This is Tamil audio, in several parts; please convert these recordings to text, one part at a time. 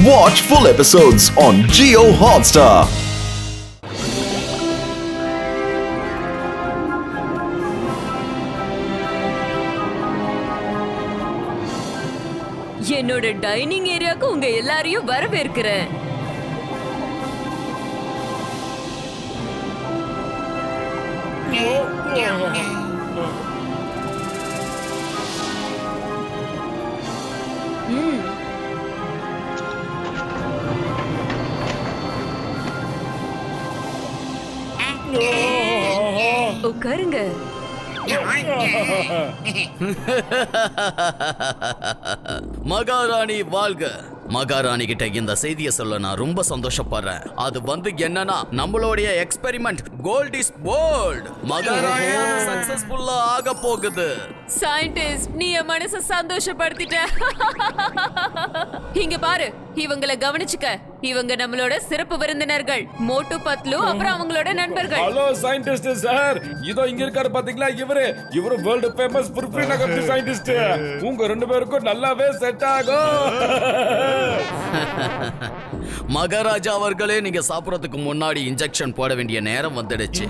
Watch full episodes on Jio Hotstar. என்னோட டைனிங் ஏரியாக்கு உங்க எல்லாரையும் வரவேற்கிறேன். உட்காருங்க. மகாராணி வாழ்க. மகாராணி கிட்ட இந்த செய்தியை சொல்ல நான் ரொம்ப சந்தோஷப்படுறேன். அது என்னன்னா நம்மளுடைய எக்ஸ்பெரிமெண்ட் கோல்ட் இஸ் போல்ட் மகாராணி சக்சஸ்ஃபுல்லா ஆக போகுது. சயின்டிஸ்ட், நீ என் மனச சந்தோஷப்படுத்திட்ட. இங்க பாரு, இவங்களை கவனிச்சுக்க. இவங்க நம்மளோட சிறப்பு விருந்தினர்கள், மோட்டு பத்லு, அப்புறம் அவங்களோட நண்பர்கள். ஹலோ சயின்டிஸ்ட் சார், இதோ இங்க இருக்காரு பாத்தீங்களா, இவரு வேர்ல்ட் ஃபேமஸ் புர்ஃபி நகர் சயின்டிஸ்ட். உங்க ரெண்டு பேருக்கும் நல்லாவே செட் ஆகும். மகாராஜா அவர்களே, நீங்க சாப்பிடறதுக்கு முன்னாடி இன்ஜெக்ஷன் போட வேண்டிய நேரம் வந்துடுச்சு.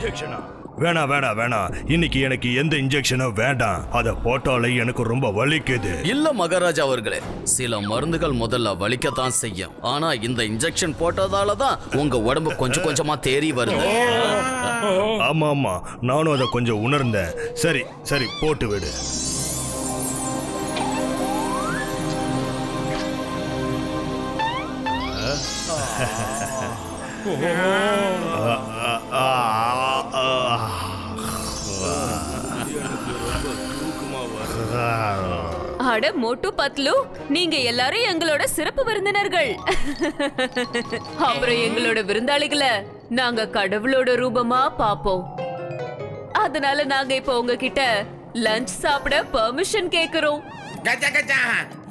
வேணாம். இன்னைக்கு எனக்கு எந்த இன்ஜெக்ஷனும் வேண்டாம். அத போட்டாலே எனக்கு ரொம்ப வலிக்குது. இல்ல மகாராஜா அவர்களே, சில மருந்துகள் முதல்ல வலிக்கத்தான் செய்யும். ஆனா இந்த இன்ஜெக்ஷன் போட்டதால தான் உங்க உடம்பு கொஞ்சம் கொஞ்சமா தேறி வருது. ஆமா, நானும் அதை கொஞ்சம் உணர்ந்தேன். சரி போட்டு விடு. அட மோட்டு பத்லு, நீங்க எல்லாரும் எங்களோட சிறப்பு விருந்தினர்கள். அப்புறம் எங்களோட விருந்தாளிகளை நாங்க கடவுளோட ரூபமா பாப்போம். அதனால நாங்க இப்ப உங்ககிட்ட லஞ்ச் சாப்பிட பெர்மிஷன் கேக்குறோம்.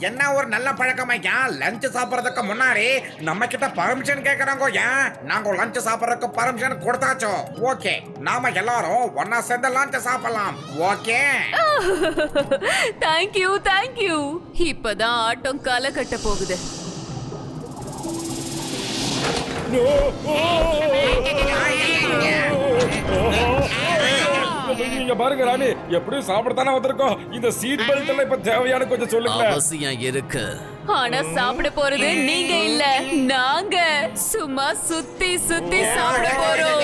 என்ன ஒரு நல்ல பழக்கமையா, லஞ்ச் சாப்பிடறதுக்கு முன்னாடி நம்ம கிட்ட பர்மிஷன் கேக்குறாங்க. ஏன் நாங்க லஞ்ச் சாப்பிடறதுக்கு பர்மிஷன் கொடுத்தாச்சோ. ஓகே, நாம எல்லாரும் ஒன்னா சேர்ந்து லஞ்ச் சாப்பிடலாம். ஓகே. தேங்க்யூ. இப்பதான் ஆட்டம் கால கட்ட போகுது. நீங்க பாருங்க ராணி, எப்படியும் சாப்பிடத்தானே வந்திருக்கோம். இந்த சீட் பெல்ட் எல்லாம் இப்ப தேவையான கொஞ்சம் சொல்லுங்க. அவசியம் இருக்கு. ஆனா சாப்பிட போறது நீங்க இல்ல, நாங்க. சும்மா சுத்தி சாப்பிட போறோம்.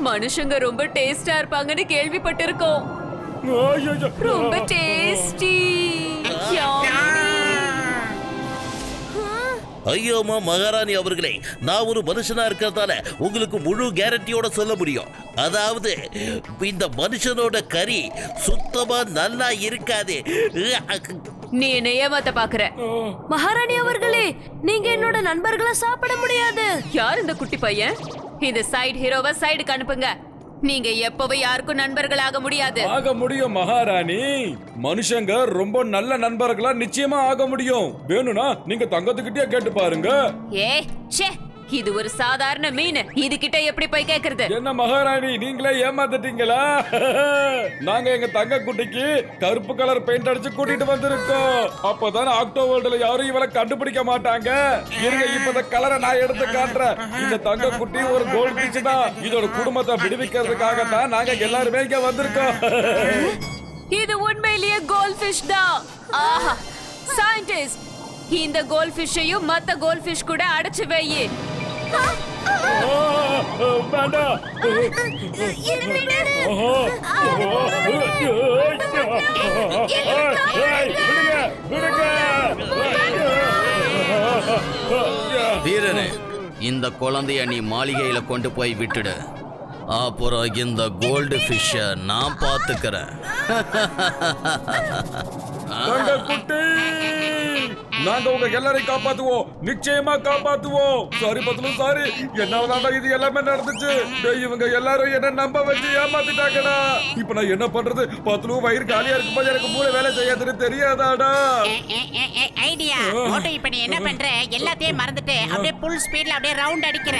மனுஷங்க ரொம்ப டேஸ்டா இருப்பாங்கன்னு கேள்விப்பட்டிருக்கோம். ரொம்ப டேஸ்டி. ஐயோமா மகாராணி அவர்களே, நான் ஒரு மனுஷனா இருக்கிறதால உங்களுக்கு முழு கேரண்டியோட சொல்ல முடியும். அதாவது இந்த மனுஷனோட கறி சுத்தமா நல்லா இருக்காது. நீ என்ன ஏமாத்த பாக்குற? மகாராணி அவர்களே, நீங்க என்னோட நண்பர்களை சாப்பிட முடியாது. யார் இந்த குட்டி பையன்? இந்த சைடு ஹீரோவை சைடுக்கு அனுப்புங்க. நீங்க எப்பவும் யாருக்கும் நண்பர்கள் ஆக முடியாது. ஆக முடியும் மகாராணி. மனுஷங்க ரொம்ப நல்ல நண்பர்களா நிச்சயமா ஆக முடியும். வேணும்னா நீங்க தங்கத்துக்கிட்டே கேட்டு பாருங்க. இது ஒரு சாதாரண மீன், இது கிட்ட எப்படி போய் கேக்குறது? என்ன மகாராணி, நீங்களே ஏமாத்திட்டீங்களா? நாங்க எங்க தங்க குட்டிக்கு கருப்பு கலர் பெயிண்ட் அடிச்சு கூட்டிட்டு வந்திருக்கோம். அப்பதான் ஆக்டோபர்ல யாரும் இவளை கண்டுபிடிக்க மாட்டாங்க. இருங்க, இப்ப கலரை நான் எடுத்து காட்டுறேன். இந்த தங்க குட்டி ஒரு கோல்ட் ஃபிஷ் தான். இதோட குடும்பத்தை விடுவிக்கிறதுக்காக தான் நாங்க எல்லாருமே இங்க வந்திருக்கோம். இது உண்மையிலேயே கோல்ட் ஃபிஷ் தான். ஆஹா, சயின்டிஸ்ட், இந்த கோல்ட் ஃபிஷ்ஷையும் மத்த கோல்ட் ஃபிஷ் கூட அடைச்சு வையே. வீரனே, இந்த குழந்தைய நீ மாளிகையில கொண்டு போய் விட்டுடு. அப்புறம் இந்த கோல்டு ஃபிஷ்ஷ நான் பாத்துக்கிறேன். நாங்க உங்க எல்லாரையும் காப்பாத்துவோம், நிச்சயமா காப்பாத்துவோம். Sorry Patlu, sorry. என்னாலதான் இது எல்லாமே நடந்துச்சு. இவங்க எல்லாரும் என்ன நம்ப வச்சு ஏமாத்திட்டாங்கடா. இப்ப நான் என்ன பண்றது? பத்லு வயிறு காலியா இருக்கும்போது எனக்கு மூளை வேலை செய்யாதுன்னு தெரியாதாடா? ஐடியா மோட்டோ, இப்ப நீ என்ன பண்ற? எல்லாத்தையும் மறந்துட்டு அப்படியே ஃபுல் ஸ்பீட்ல அப்படியே ரவுண்ட் அடிக்கிற.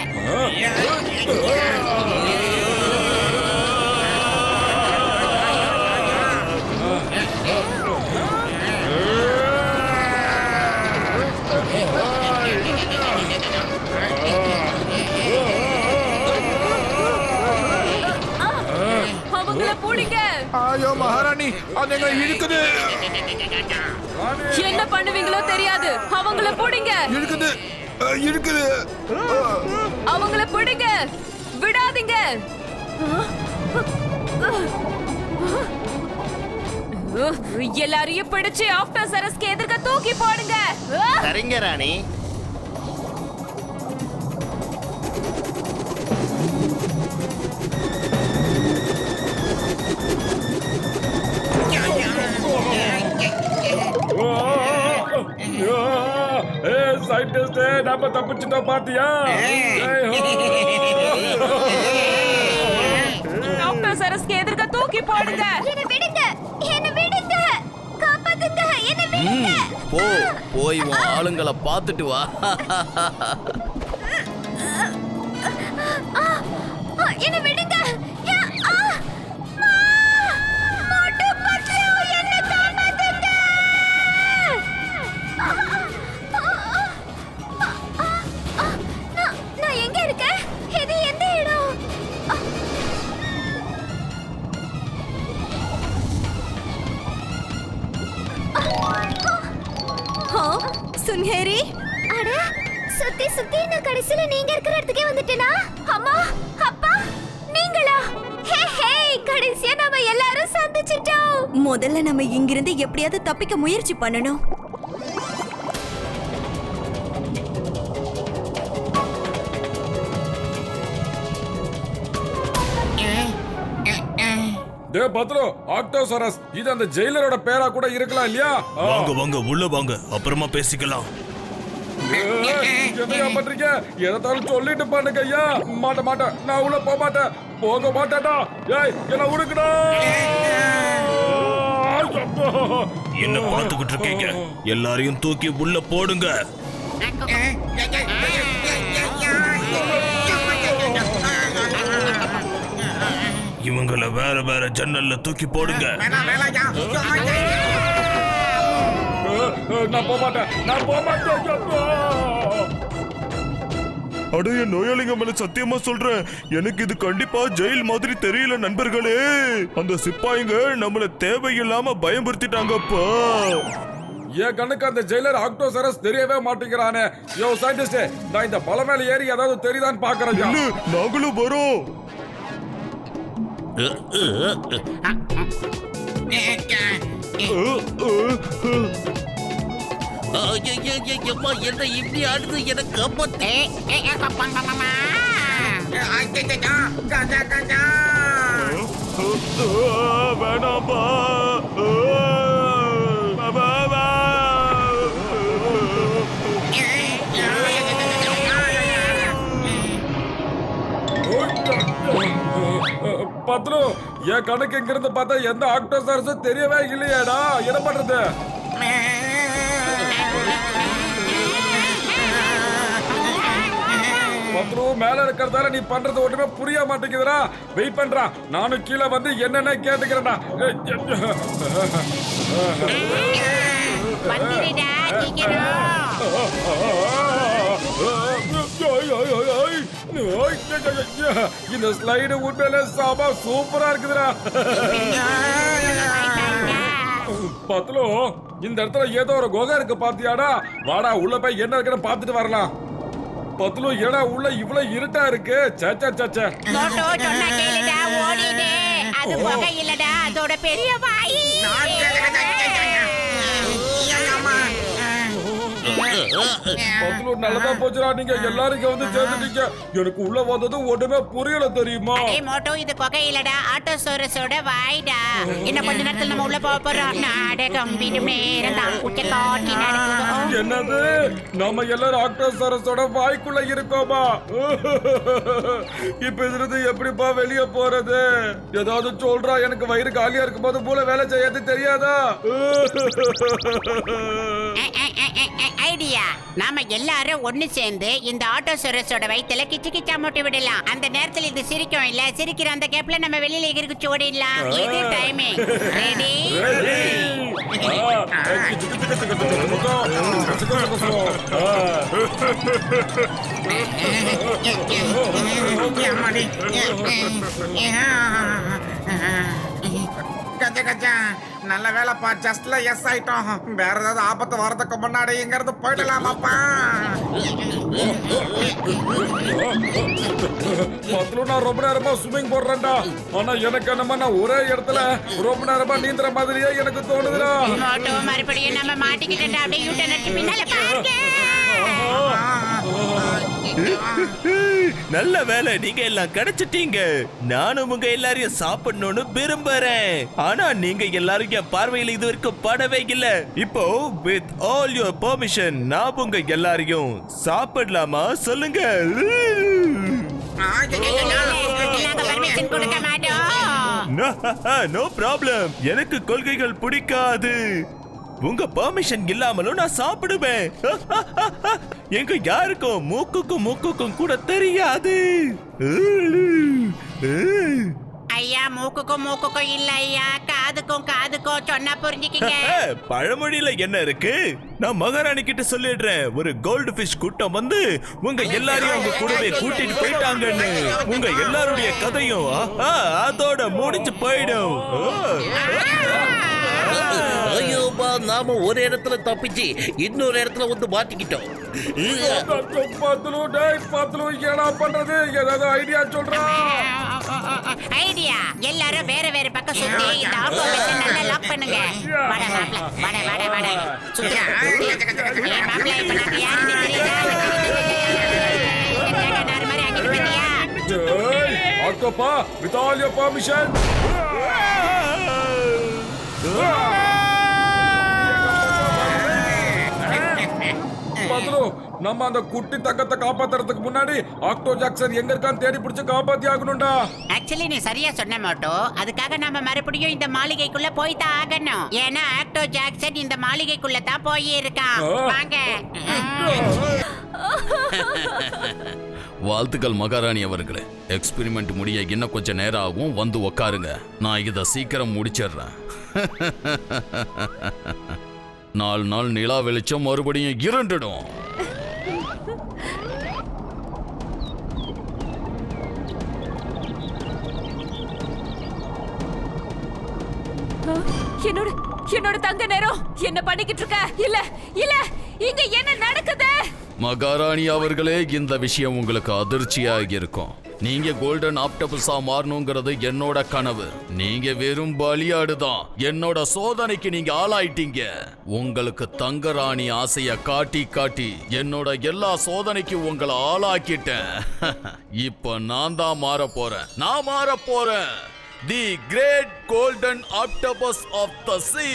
ஐயோ மகாராணி அது எங்க இழுக்குது என்ன பண்ணுவீங்களோ தெரியாது. அவங்கள பிடிங்க. இழுக்குது இழுக்குது அவங்கள பிடிங்க. விடாதீங்க. எல்லாரையும் பிடிச்சு ஆஃப்டர் சரஸ்க்கு எதிர்க்க தூக்கி போடுங்க. சரிங்க ராணி. சயின்டிஸ்ட் நம்ம தப்பிச்சுட்டோம் பாத்தியா? ஆஃப்டர் சரஸ்க்கு எதிர்க்க தூக்கி போடுங்க. என்ன விடுங்க, என்ன விடுங்க, காப்பாத்துங்க, என்ன விடுங்க. போய் உன் ஆளுங்களை பார்த்துட்டு வா. என்ன விடுங்க. மோட்டு பட்லு, என்ன காப்பாத்துங்க. நான் எங்க இருக்கேன்? இது எந்த இடம்? சுன்ஹேரி, அட சுத்தி சுத்தி நான் கடைசில நீங்க இருக்கிற இடத்துக்கே வந்துட்டேனா? அம்மா, அப்பா, நீங்களா? ஹே ஹே, கடைசியா நாம எல்லாரும் சந்திச்சிட்டோம். முதல்ல நம்ம இங்கிருந்து எப்படியாவது தப்பிக்க முயற்சி பண்ணணும். பத்ரு, ஆக்டோசரஸ் இது அந்த ஜெயிலரோட பேரா கூட இருக்கலாம் இல்லையா? வாங்க வாங்க உள்ள வாங்க, அப்புறமா பேசிக்கலாம். என்னையா பண்றீங்க? எதாலும் சொல்லிட்டு பண்ணுங்க ஐயா. மாட்டேன், நான் உள்ள போக மாட்டேன். போக மாட்டேடா. ஏய், என்ன உடுக்குடா. என்ன பார்த்துக்கிட்டு இருக்கீங்க? எல்லாரையும் தூக்கி உள்ள போடுங்க. இவங்கள வேற வேற ஜன்னல்ல தூக்கி போடுங்க. நான் போக மாட்டேன். அட என் நோயாளிங்க மேல சத்தியமா சொல்றேன், எனக்கு இது கண்டிப்பா ஜெயில் மாதிரி தெரியல நண்பர்களே. அந்த சிப்பாயிங்க நம்மள தேவையில்லாம பயமுறுத்திட்டாங்கப்பா. என் கண்ணுக்கு அந்த ஜெயிலர் ஆக்டோசரஸ் தெரியவே மாட்டேங்கிறானே. யோ சயின்டிஸ்ட், நான் இந்த பல மேல ஏறி ஏதாவது தெரியுதான்னு பாக்குறேன். நாங்களும் வரோம். என்ன இப்படி ஆடுது? எனக்கு காப்பாத்து. வேணாம்பா. பத்ரு, என் கணக்கு இங்கிருந்து பார்த்தா எந்த ஆக்டோசரஸும் தெரியவே இல்லையாடா. என்ன பண்றது? பத்ரு, மேல இருக்கிறதால நீ பண்றது ஒண்ணுமே புரிய மாட்டேங்குதுடா. வெயிட் பண்றா, நானும் கீழே வந்து என்னென்ன கேட்டுக்கிறேன்டா. வந்துடுடா, இந்த ஸ்லைடு உண்மையில சாபா சூப்பரா இருக்குதுடா. பத்லு, இந்த இடத்துல ஏதோ ஒரு குகை இருக்கு பாத்தியாடா? வாடா உள்ள போய் என்ன இருக்குன்னு பாத்துட்டு வரலாம். பத்லு, ஏடா உள்ள இவ்வளவு இருட்டா இருக்கு. சச்சா மோட்டோ சொன்னா கேளுடா, ஓடிடு. அது புகை இல்லடா, அதோட பெரிய வாய். பத்லு, நல்லதா போச்சுடா. நீங்க எல்லாரும் இங்க வந்து சேர்ந்துட்டீங்க. எனக்கு உள்ள வந்தது ஒண்ணுமே புரியல தெரியுமா? அடே மோட்டோ, இது புகை இல்லடா, ஆட்டோசோரஸோட வாய்டா. இன்னும் கொஞ்ச நேரத்துல நம்ம உள்ள போக போறோம். நாடகம் விடும் நேரம் தான். உச்ச காட்டி நடக்குது. என்னது? நம்ம எல்லாரும் ஆக்டோசரஸோட வாய்க்குள்ள இருக்கோமா? இப்ப இதுல இருந்து எப்படிப்பா வெளிய போறது? ஏதாவது சொல்றா. எனக்கு வயிறு காலியா இருக்கும் போது போல வேலை செய்யாது தெரியாதா? ஐடியா, நாம எல்லாரும் ஒண்ணு சேர்ந்து இந்த ஆட்டோசோரஸோட வயித்துல கிச்சு கிச்சா மூட்டி விடலாம். அந்த நேரத்துல இது சிரிக்கும் இல்ல, சிரிக்கிற அந்த கேப்ல நம்ம வெளியில எகிரிச்சு ஓடிடலாம். இது டைமிங். ரெடி? கஞ்ச கஞ்சா நல்ல வேலைப்பா, ஜஸ்ட்ல எஸ் ஆயிட்டோம். வேற ஏதாவது ஆபத்து வரதுக்கு முன்னாடி இங்க இருந்து போயிடலாமாப்பா? நான் ரொம்ப நேரமா ஸ்விமிங் போடுறேன்டா. ஆனா எனக்கு என்னமா நான் ஒரே இடத்துல ரொம்ப நேரமா நீந்துற மாதிரியே எனக்கு தோணுதுடா. மோட்டோ மறுபடியும் நம்ம மாட்டிக்கிட்டா. அப்படியே யூட்டன் அடிச்சு பின்னால பாருங்க. நல்ல வேலை, நீங்க எல்லாம் கிடைச்சிட்டீங்க. நானும் உங்க எல்லாரையும் சாப்பிடணும்னு விரும்புறேன். ஆனா நீங்க எல்லாரும் என் பார்வையில் இது வரைக்கும் படவே இல்ல. இப்போ வித் ஆல் யுவர் பெர்மிஷன் நான் உங்க எல்லாரையும் சாப்பிடலாமா சொல்லுங்க? நாங்க பர்மிஷன் கொடுக்க மாட்டோம். No problem. எனக்கு கொள்கைகள் பிடிக்காது. உங்க பெர்மிஷன் இல்லாமலும் நான் சாப்பிடுவேன். எங்க யாருக்கும் மூக்குக்கும் கூட தெரியாது. ஐயா, மூக்குக்கும் இல்ல ஐயா, காதுக்கும் சொன்னா புரிஞ்சுக்கிங்க. பழமொழியில என்ன இருக்கு? நான் மகாராணி கிட்ட சொல்லிடுறேன். ஒரு கோல்டு ஃபிஷ் கூட்டம் வந்து உங்க எல்லாரையும் அவங்க கூடவே கூட்டிட்டு போயிட்டாங்கன்னு. உங்க எல்லாருடைய கதையும் அதோட முடிஞ்சு போயிடும். ஐயோப்பா, நாம ஒரு இடத்துல தப்பிச்சு இன்னொரு இடத்துல வந்து மாட்டிக்கிட்டோம். என்ன பண்றது? ஏதாவது ஐடியா சொல்றா? ஐடியா, எல்லாரும் வேற வேற பக்கம் சுத்தி இந்த ஆட்டோ வச்சு நல்லா லாக் பண்ணுங்க. வட மாப்ள, வட சுத்துறா. மாப்ள, இப்ப நாங்க யாருன்னு தெரியுதா? என்ன நார் மாதிரி அங்கிட்டு போயிட்டியா? ஆட்டோப்பா, with all your permission. நம்ம அந்த குட்டி தங்கத்தை காப்பாத்துறதுக்கு முன்னாடி ஆக்டோ ஜாக்சன் எங்க இருக்கான்னு தேடி பிடிச்சு காப்பாத்தி ஆகணும்டா. ஆக்சுவலி நீ சரியா சொன்ன மோட்டோ. அதுக்காக நம்ம மறுபடியும் இந்த மாளிகைக்குள்ள போய் தான் ஆகணும். ஏன்னா ஆக்டோ ஜாக்சன் இந்த மாளிகைக்குள்ள தான் போய் இருக்கான். வாங்க. வாழ்த்துக்கள் மகாராணி அவர்களே. எக்ஸ்பெரிமெண்ட் முடிய இன்னும் கொஞ்சம் நேரம் ஆகும். வந்து உக்காருங்க, நான் இதை சீக்கிரம் முடிச்சிடுறேன். 4 நாள் நிலா வெளிச்சம் மறுபடியும் இருண்டிடும். என்னோட தங்க நேரம் என்ன பண்ணிக்கிட்டு இருக்க? இல்ல இங்க என்ன நடக்குது? மகாராணி அவர்களே, இந்த விஷயம் உங்களுக்கு அதிர்ச்சியாக இருக்கும். நீங்க கோல்டன் ஆக்டோபஸா மாறணுங்கிறது என்னோட கனவு. நீங்க வெறும் பலியாடுதான். என்னோட சோதனைக்கு நீங்க ஆளாயிட்டீங்க. உங்களுக்கு தங்கராணி ஆசைய காட்டி என்னோட எல்லா சோதனைக்கு உங்களை ஆளாக்கிட்டேன். இப்ப நான் தான் மாற போறேன். The great golden octopus of the sea.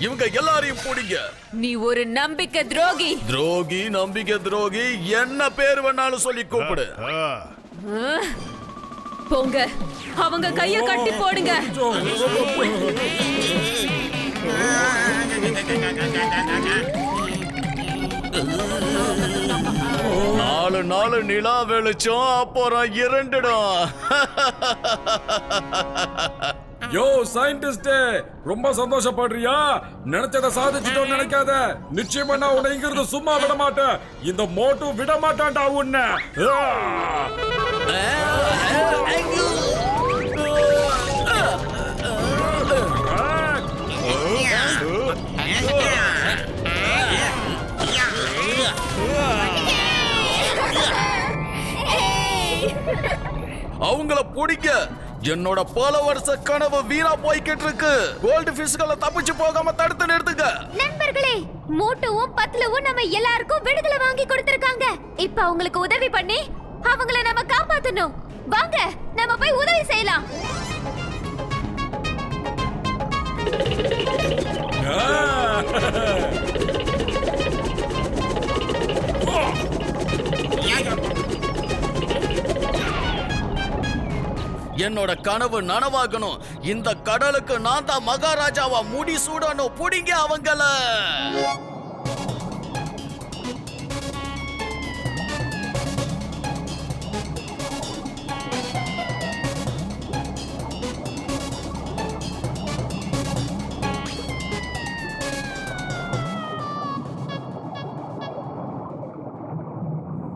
இவங்க எல்லாரையும் பிடிங்க. நீ ஒரு நம்பிக்கை துரோகி. நம்பிக்கை துரோகி என்ன பேர் வேணாலும் சொல்லி கூப்பிடு. போங்க, அவங்க கைய கட்டி போடுங்க. 4 நாள் நிலா வெளிச்சம் அப்புறம் இருண்டிடும். யோ சயின்டிஸ்ட், ரொம்ப சந்தோஷப்படுறியா? நினைச்சத சாதிச்சிட்டோம் நினைக்காத. நிச்சயமா நான் உன்னை இங்க இருந்து சும்மா விட மாட்டேன். இந்த மோட்டு விட மாட்டான்டா உன்னை. அவங்கள பிடிக்க. என்னோட பல வருஷ கனவு வீணா போய்கிட்டு இருக்கு. கோல்டு ஃபிஷ்களை தப்பிச்சு போகாம தடுத்து நிறுத்துங்க. நண்பர்களே, மோட்டுவும் பத்லுவும் நம்ம எல்லாருக்கும் விடுதலை வாங்கி கொடுத்திருக்காங்க. இப்ப அவங்களுக்கு உதவி பண்ணி அவங்கள நம்ம காப்பாத்தணும். வாங்க, நம்ம போய் உதவி செய்யலாம். என்னோட கனவு நனவாகணும். இந்த கடலுக்கு நான் தான் மகாராஜாவா முடி சூடணும். புடிங்க அவங்கள.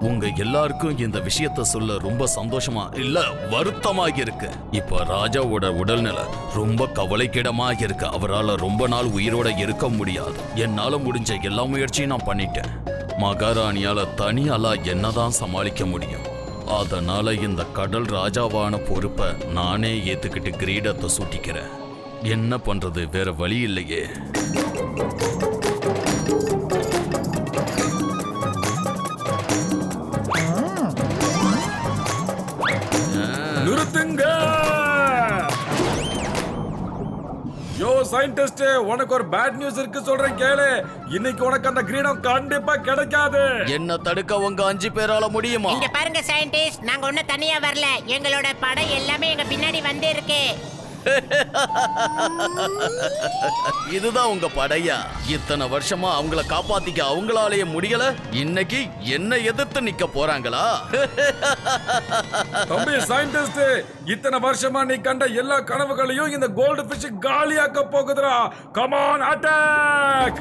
உங்க எல்லாருக்கும் இந்த விஷயத்த சொல்ல ரொம்ப சந்தோஷமா இல்ல வருத்தமா இருக்கு. இப்ப ராஜாவோட உடல்நிலை ரொம்ப கவலைக்கிடமா இருக்கு. அவரால் ரொம்ப நாள் உயிரோட இருக்க முடியாது. என்னால முடிஞ்ச எல்லா முயற்சியும் நான் பண்ணிட்டேன். மகாராணியால தனியால என்னதான் சமாளிக்க முடியும். அதனால இந்த கடல் ராஜாவான பொறுப்பை நானே ஏத்துக்கிட்டு கிரீடத்தை சூட்டிக்கிறேன். என்ன பண்றது, வேற வழி இல்லையே. நிறுத்துங்க. யோ சயின்டிஸ்ட், உனக்கு ஒரு பேட் நியூஸ் இருக்கு, சொல்றேன் கேளு. இன்னைக்கு உனக்கு அந்த கிரீடம் கண்டிப்பா கிடைக்காது. என்ன தடுக்க உங்க 5 பேரால முடியுமா? இங்க பாருங்க சயின்டிஸ்ட், நாங்க ஒண்ணும் தனியா வரல. எங்களோட படை எல்லாமே எங்க பின்னாடி வந்து இருக்கு. இதுதான் உங்க படையா? இத்தனை வருஷமா அவங்கள காப்பாத்திக்க அவங்களாலேயே முடியல. இன்னைக்கு என்ன எதிர்த்து நிக்க போறாங்களா? தம்பி சயின்டிஸ்ட், இத்தனை வருஷமா நீ கண்ட எல்லா கனவுகளையும் இந்த கோல்டு ஃபிஷ் காலியாக்க போகுதுடா. Come on, attack!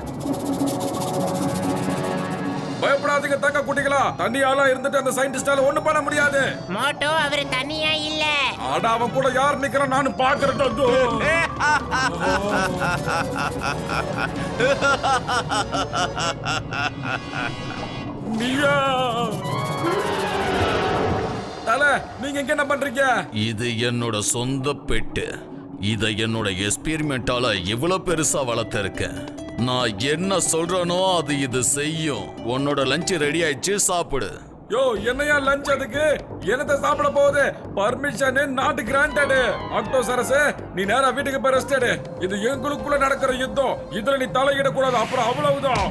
பயப்படாதீங்க தங்க குட்டிகளா. தண்ணியால இருந்துட்டு அந்த சயின்டிஸ்டால ஒண்ணு பண்ண முடியாது. மோட்டோ அவர் தனியா இல்ல. அட, அவன் கூட யார் நிக்கிறான் நான் பாக்குறேன். நீயா தல, நீங்க இங்க என்ன பண்றீங்க? இது என்னோட சொந்த பெட்டு. இதை என்னோட எக்ஸ்பெரிமெண்டால இவ்வளவு பெருசா வளர்த்திருக்கேன். நான் என்ன சொல்றேனோ அது இது செய்யும். உன்னோட லஞ்ச் ரெடி ஆயிடுச்சு, சாப்பிடு. யோ, என்னையா லஞ்ச்? அதுக்கு என்னத்தை சாப்பிட போகுது? Permission not granted. ஆக்டோசரஸ், நீ நேரா வீட்டுக்கு போய் ரெஸ்ட் எடு. இது எங்களுக்குள்ள நடக்கிற யுத்தம். இதுல நீ தலையிட கூடாது. அப்புறம் அவ்வளவுதான்.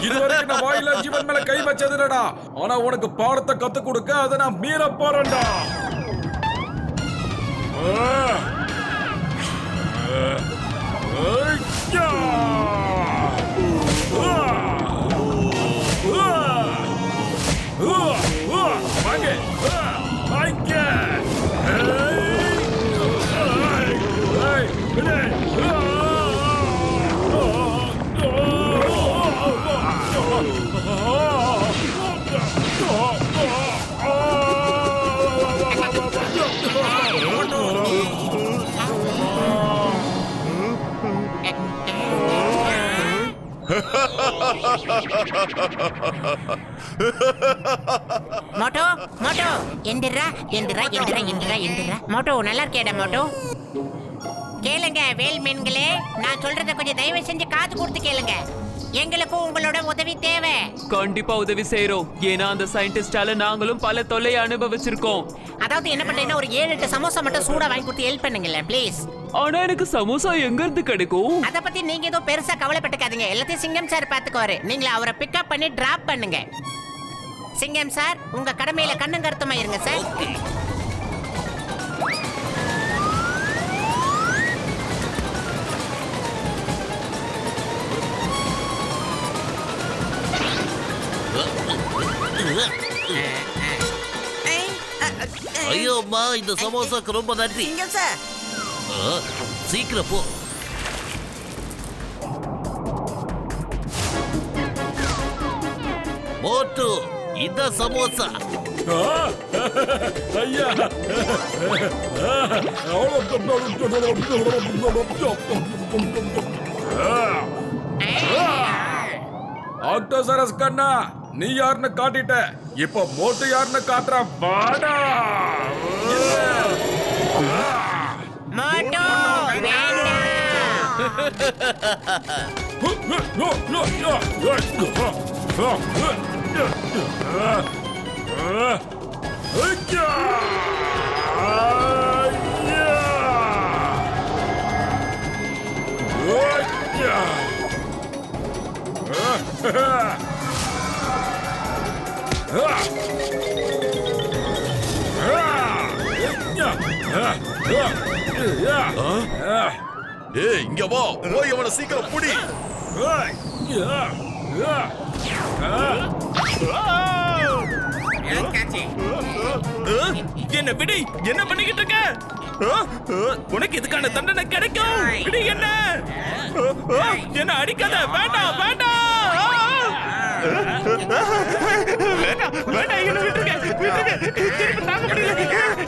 இதுவரைக்கும் நான் வாயில ஜீவன் மேல கை வச்சதுடா. ஆனா உனக்கு பாடத்தை கத்து கொடுக்க அதை நான் மீற போறேன்டா. மோட்டோ, மோட்டோ, எந்திரா, எந்திரா, எந்திரா, எந்திரா, எந்திரா. மோட்டோ, நல்லா இருக்கேடா மோட்டோ. கேளுங்க வேல் மீன்களே, நான் சொல்றத கொஞ்சம் தயவு செஞ்சு காது கொடுத்து கேளுங்க. எங்களுக்கும் உங்களோட உதவி தேவை. கண்டிப்பா உதவி செய்யறோம். ஏன்னா அந்த சயின்டிஸ்டால நாங்களும் பல தொல்லையை அனுபவிச்சிருக்கோம். அதாவது என்ன பண்றீங்கன்னா ஒரு 7-8 சமோசா மட்டும் சூடா வாங்கி கொடுத்து ஹெல்ப் பண்ணுங்களேன் ப்ளீஸ். ஆனா எனக்கு சமோசா எங்க இருந்து கிடைக்கும்? அத பத்தி நீங்க ஏதோ பெருசா கவலைப்பட்டுக்காதீங்க. எல்லாத்தையும் சிங்கம் சார் பாத்துக்குவாரு. நீங்க அவரை பிக்கப் பண்ணி டிராப் பண்ணுங்க. சிங்கம் சார், உங்க கடமையில கண்ணும் கருத்துமா இருங்க சார். ஐயோ அம்மா, இந்த சமோசாக்கு ரொம்ப நன்றி. சீக்கிரம் போ. மோட்டு, இந்த சமோசா. ஐயா, ஆக்டோசரஸ் கண்ணா, நீ யாருன்னு காட்டிட்ட. இப்போ மோட்டு யாருன்னு காட்டுற. வாடா மோட்டு, ஏய் இங்க வா, போய் அவனை சீக்கிரம் புடி. என்ன விடு, என்ன பண்ணிக்கிட்டு இருக்க? உனக்கு இதுக்கான தண்டனை கிடைக்கும். விடு என்ன, என்ன அடிக்காத, வேண்டாம் வேண்டாம் வேண்டாம் வேண்டாம், என்ன விட்டுருங்க விட்டுருங்க, திருப்பி தாங்க முடியல,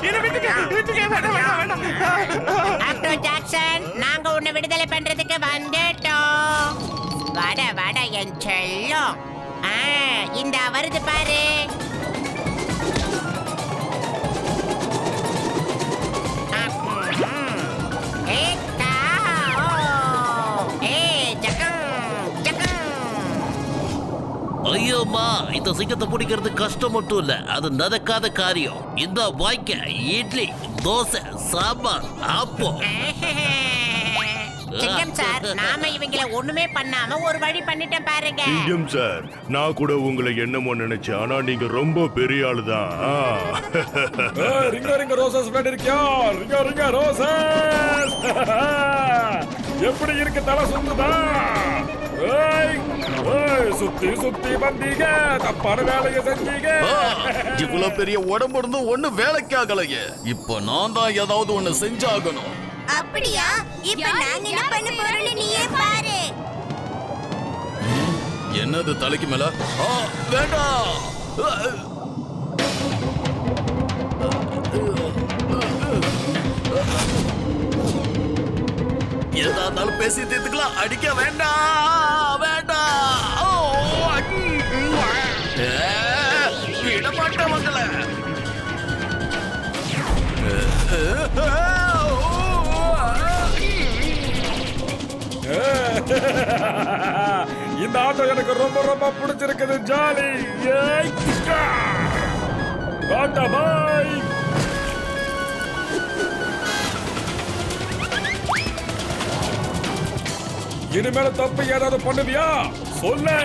என்ன விட்டுருங்க விட்டுருங்க, வேண்டாம் வேண்டாம் வேண்டாம். ஆக்டோ ஜாக்சன், நாங்க உன்னை விடுதலை பண்றதுக்கு வந்துட்டோம். வாட வாட என் செல்லம். இந்த வருது பாரு. ஐயோமா, இந்த சிங்கத்தை பிடிக்கிறது கஷ்டம் மட்டும் இல்ல, அது நடக்காத காரியம். இந்த வாய்க்க இட்லி, தோசை, சாம்பார், ஆப்பம். சிங்கம் சார், நாம இவங்கள ஒண்ணுமே பண்ணாம ஒரு வழி பண்ணிட்டேன் பாருங்க. சிங்கம் சார், நான் கூட உங்களை என்னமோ நினைச்சேன், ஆனா நீங்க ரொம்ப பெரிய ஆளுதான். ரிங்க ரிங்க ரோசஸ் இருக்கியா? ரிங்க ரிங்க ரோசஸ். எப்படி இருக்கு தலை சுத்துதா? சுத்தி சுத்தி வந்தீங்க, தப்பான வேலையை செஞ்சீங்க. இவ்வளவு பெரிய உடம்பு இருந்தும் ஒண்ணு வேலைக்கு ஆகலையே. இப்ப நான் தான் ஏதாவது ஒண்ணு செஞ்சாகணும். அப்படியா? இப்ப நாங்க என்ன பண்ண போறோம்னு நீயே பாரு. என்னது தலைக்கு மேல? வேண்டாம். ஏதா இருந்தாலும் பேசி தீர்த்துக்கலாம், அடிக்க வேண்டாம் வேண்டாம். விட மாட்டேன் மக்களை. இந்த ஆட்டம் எனக்கு ரொம்ப ரொம்ப பிடிச்சிருக்குது. ஜாலி. டாடா பாய். இனிமேல தப்பு ஏதாவது பண்ணுவியா சொல்லு.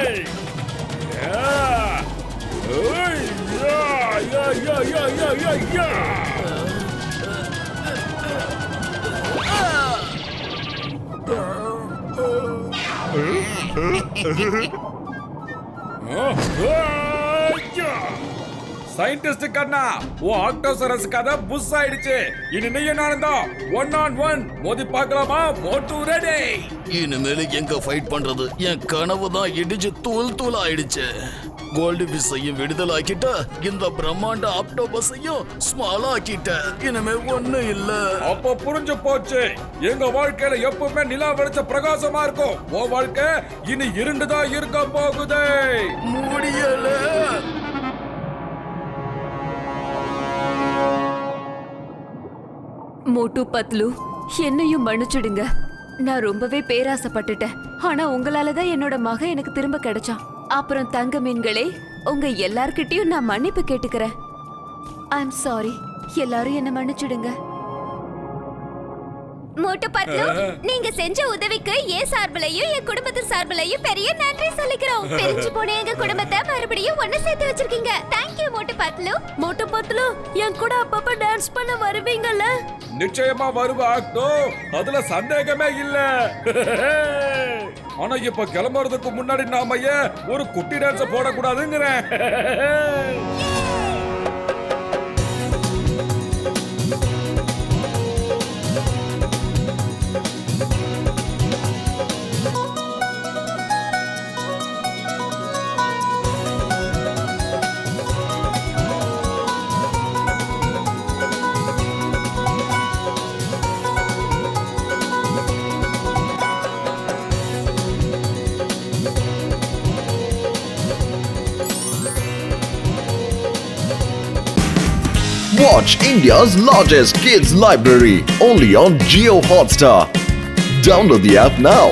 சயின்டிஸ்ட் கண்ணா, ஓ ஆக்டோசரஸ் கதை புஷ் ஆயிடுச்சு. இனி நீங்க நானும் தான் 1-on-1 மோதி பார்க்கலாமா? மோட்டு ரெடி. இனிமேல் எங்க ஃபைட் பண்றது? என் கனவு தான் இடிச்சு தூள் தூள் ஆயிடுச்சு. கோல்டு ஃபிஷ்ஷையும் விடுதலை ஆக்கிட்ட, இந்த பிரம்மாண்ட ஆக்டோபஸையும் ஸ்மால் ஆக்கிட்ட. இனிமே ஒண்ணு இல்ல. அப்ப புரிஞ்சு போச்சு. எங்க வாழ்க்கையில எப்பவுமே நிலா வெளிச்ச பிரகாசமா இருக்கும். ஓ வாழ்க்கை இனி இருண்டுதான் இருக்க போகுது. முடியல. மோட்டு பத்லு, என்னையும் மன்னிச்சிடுங்க. நான் ரொம்பவே பேராசைப்பட்டுட்டேன். ஆனா உங்களாலதான் என்னோட மகன் எனக்கு திரும்ப கிடைச்சான். அப்புறம் தங்க மீன்களே, உங்க எல்லார்கிட்டயும் நான் மன்னிப்பு கேட்டுக்கிறேன். I am sorry. எல்லாரும் என்ன மன்னிச்சிடுங்க. மோட்டு பத்லு, நீங்க செஞ்ச உதவிக்கு என் சார்பிலையும் என் குடும்பத்து சார்பிலையும் பெரிய நன்றி சொல்லிக்கிறோம். பிரிஞ்சு போன எங்க குடும்பத்தை மறுபடியும் ஒண்ணு சேர்த்து வச்சிருக்கீங்க. தேங்க்யூ மோட்டு பத்லு. மோட்டு பத்லு, என் கூட அப்பப்ப டான்ஸ் பண்ண வருவீங்கல்ல? நிச்சயமா வருவா ஆக்டோ, அதுல சந்தேகமே இல்ல. ஆனா இப்ப கிளம்புறதுக்கு முன்னாடி நாம ஏன் ஒரு குட்டி dance போடக்கூடாதுங்கிறேன். Watch India's largest kids library only on Jio Hotstar. Download the app now.